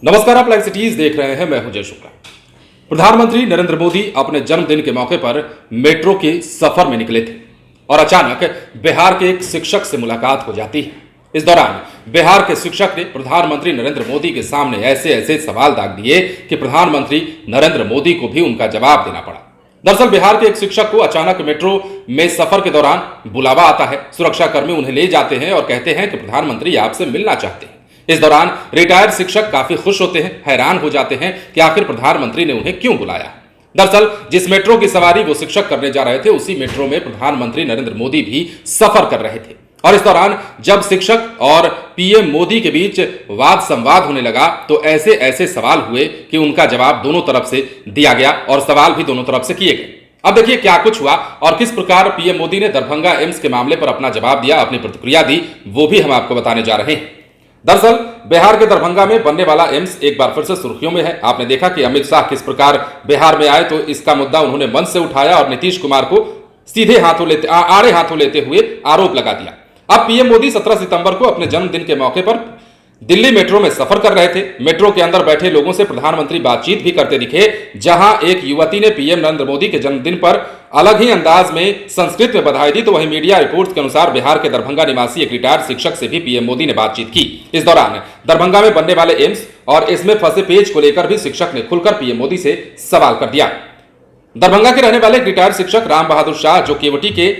नमस्कार, आप live cities देख रहे हैं। मैं हूं जय शुक्ला। प्रधानमंत्री नरेंद्र मोदी अपने जन्मदिन के मौके पर मेट्रो के सफर में निकले थे और अचानक बिहार के एक शिक्षक से मुलाकात हो जाती है। इस दौरान बिहार के शिक्षक ने प्रधानमंत्री नरेंद्र मोदी के सामने ऐसे ऐसे सवाल दाग दिए कि प्रधानमंत्री नरेंद्र मोदी को भी उनका जवाब देना पड़ा। दरअसल बिहार के एक शिक्षक को अचानक मेट्रो में सफर के दौरान बुलावा आता है। सुरक्षाकर्मी उन्हें ले जाते हैं और कहते हैं कि प्रधानमंत्री आपसे मिलना चाहते हैं। इस दौरान रिटायर्ड शिक्षक काफी खुश होते हैं, हैरान हो जाते हैं कि आखिर प्रधानमंत्री ने उन्हें क्यों बुलाया। दरअसल जिस मेट्रो की सवारी वो शिक्षक करने जा रहे थे, उसी मेट्रो में प्रधानमंत्री नरेंद्र मोदी भी सफर कर रहे थे। और इस दौरान जब शिक्षक और पीएम मोदी के बीच वाद संवाद होने लगा तो ऐसे ऐसे सवाल हुए कि उनका जवाब दोनों तरफ से दिया गया और सवाल भी दोनों तरफ से किए गए। अब देखिए क्या कुछ हुआ और किस प्रकार पीएम मोदी ने दरभंगा एम्स के मामले पर अपना जवाब दिया, अपनी प्रतिक्रिया दी, वो भी हम आपको बताने जा रहे हैं। दरअसल बिहार के दरभंगा में बनने वाला एम्स एक बार फिर से सुर्खियों में है। आपने देखा कि अमित शाह किस प्रकार बिहार में आए तो इसका मुद्दा उन्होंने मंच से उठाया और नीतीश कुमार को सीधे आड़े हाथों लेते हुए आरोप लगा दिया। अब पीएम मोदी 17 सितंबर को अपने जन्मदिन के मौके पर दिल्ली मेट्रो में सफर कर रहे थे। मेट्रो के अंदर बैठे लोगों से प्रधानमंत्री बातचीत भी करते दिखे, जहां एक युवती ने पीएम नरेंद्र मोदी के जन्मदिन पर अलग ही अंदाज में संस्कृत में बधाई दी। तो वहीं मीडिया रिपोर्ट्स के अनुसार बिहार के दरभंगा निवासी एक रिटायर्ड शिक्षक से भी पीएम मोदी ने बातचीत की। इस दौरान दरभंगा में बनने वाले एम्स और इसमें फंसे पेच को लेकर भी शिक्षक ने खुलकर पीएम मोदी से सवाल कर दिया। दरभंगा के रहने वाले रिटायर्ड शिक्षक राम बहादुर शाह, जो केवटी के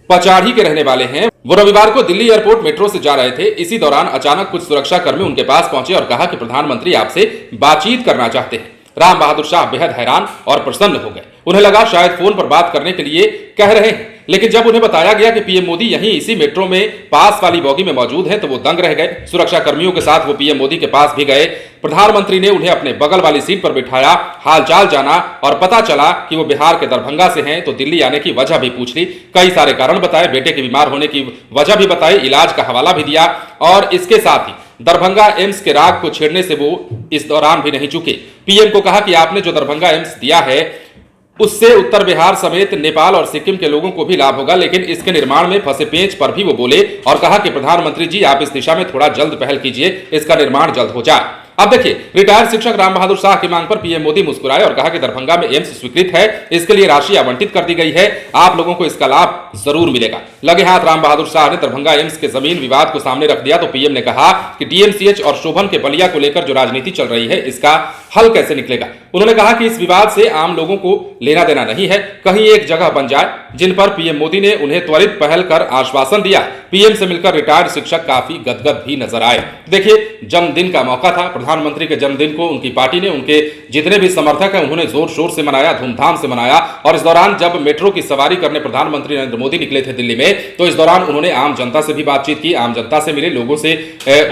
पचाड़ी के रहने वाले हैं, वो रविवार को दिल्ली एयरपोर्ट मेट्रो से जा रहे थे। इसी दौरान अचानक कुछ सुरक्षाकर्मी उनके पास पहुंचे और कहा कि प्रधानमंत्री आपसे बातचीत करना चाहते हैं। राम बहादुर शाह बेहद हैरान और प्रसन्न हो गए। उन्हें लगा शायद फोन पर बात करने के लिए कह रहे हैं, लेकिन जब उन्हें बताया गया कि पीएम मोदी यहीं इसी मेट्रो में पास वाली बोगी में मौजूद हैं तो वो दंग रह गए। सुरक्षाकर्मियों के साथ वो पीएम मोदी के पास भी गए। प्रधानमंत्री ने उन्हें अपने बगल वाली सीट पर बिठाया, हालचाल जाना और पता चला कि वो बिहार के दरभंगा से हैं तो दिल्ली आने की वजह भी पूछ ली। कई सारे कारण बताए, बेटे के बीमार होने की वजह भी बताई, इलाज का हवाला भी दिया और इसके साथ ही दरभंगा एम्स के राग को छेड़ने से वो इस दौरान भी नहीं चुके। पीएम को कहा कि आपने जो दरभंगा एम्स दिया है उससे उत्तर बिहार समेत नेपाल और सिक्किम के लोगों को भी लाभ होगा, लेकिन इसके निर्माण में फंसे पेंच पर भी वो बोले और कहा कि प्रधानमंत्री जी आप इस दिशा में थोड़ा जल्द पहल कीजिए, इसका निर्माण जल्द हो जाए। अब देखिए, रिटायर्ड शिक्षक राम बहादुर शाह की मांग पर पीएम मोदी मुस्कुराए और कहा कि दरभंगा में एम्स स्वीकृत है, इसके लिए राशि आवंटित कर दी गई है, आप लोगों को इसका लाभ जरूर मिलेगा। लगे हाथ राम बहादुर शाह ने दरभंगा एम्स के जमीन विवाद को सामने रख दिया। तो पीएम ने कहा कि डीएमसीएच और शोभन के बलिया को लेकर जो राजनीति चल रही है इसका हल कैसे निकलेगा। उन्होंने कहा कि इस विवाद से आम लोगों को लेना देना नहीं है, कहीं एक जगह बन जाए, जिन पर पीएम मोदी ने उन्हें त्वरित पहल कर आश्वासन दिया। पीएम से मिलकर रिटायर्ड शिक्षक काफी गदगद भी नजर आए। देखिए, जन्मदिन का मौका था, प्रधानमंत्री के जन्मदिन को उनकी पार्टी ने, उनके जितने भी समर्थक हैं उन्होंने जोर शोर से मनाया, धूमधाम से मनाया। और इस दौरान जब मेट्रो की सवारी करने प्रधानमंत्री नरेंद्र मोदी निकले थे दिल्ली में, तो इस दौरान उन्होंने आम जनता से भी बातचीत की, आम जनता से मिले, लोगों से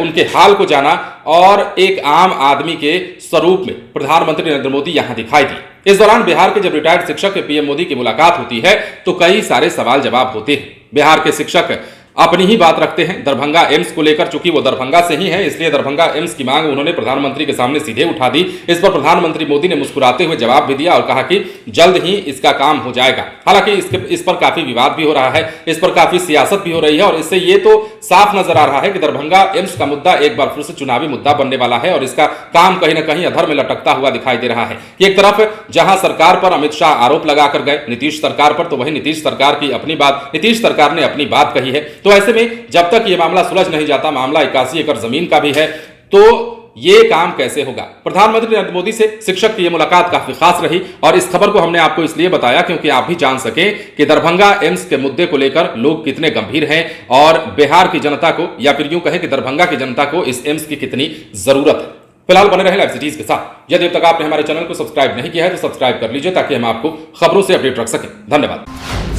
उनके हाल को जाना और एक आम आदमी के स्वरूप में प्रधानमंत्री नरेंद्र मोदी यहां दिखाई दिए। इस दौरान बिहार के जब रिटायर्ड शिक्षक के पीएम मोदी की मुलाकात होती है तो कई सारे सवाल जवाब होते हैं। बिहार के शिक्षक अपनी ही बात रखते हैं दरभंगा एम्स को लेकर। चूंकि वो दरभंगा से ही है, इसलिए दरभंगा एम्स की मांग उन्होंने प्रधानमंत्री के सामने सीधे उठा दी। इस पर प्रधानमंत्री मोदी ने मुस्कुराते हुए जवाब भी दिया और कहा कि जल्द ही इसका काम हो जाएगा। हालांकि इस पर काफी विवाद भी हो रहा है, इस पर काफी सियासत भी हो रही है और इससे ये तो साफ नजर आ रहा है कि दरभंगा एम्स का मुद्दा एक बार फिर से चुनावी मुद्दा बनने वाला है और इसका काम कहीं ना कहीं अधर में लटकता हुआ दिखाई दे रहा है। एक तरफ जहां सरकार पर अमित शाह आरोप लगाकर गए नीतीश सरकार पर, तो वहीं नीतीश सरकार की अपनी बात, नीतीश सरकार ने अपनी बात कही है। तो ऐसे में जब तक ये मामला सुलझ नहीं जाता, मामला 81 एकड़ जमीन का भी है, तो ये काम कैसे होगा। प्रधानमंत्री नरेंद्र मोदी से शिक्षक की यह मुलाकात काफी खास रही और इस खबर को हमने आपको इसलिए बताया क्योंकि आप भी जान सकें कि दरभंगा एम्स के मुद्दे को लेकर लोग कितने गंभीर हैं और बिहार की जनता को, या फिर यूं कहें कि दरभंगा की जनता को इस एम्स की कितनी जरूरत है। फिलहाल बने रहे लाइव सिटीज के साथ। यदि अब तक आपने हमारे चैनल को सब्सक्राइब नहीं किया है तो सब्सक्राइब कर लीजिए ताकि हम आपको खबरों से अपडेट रख सकें। धन्यवाद।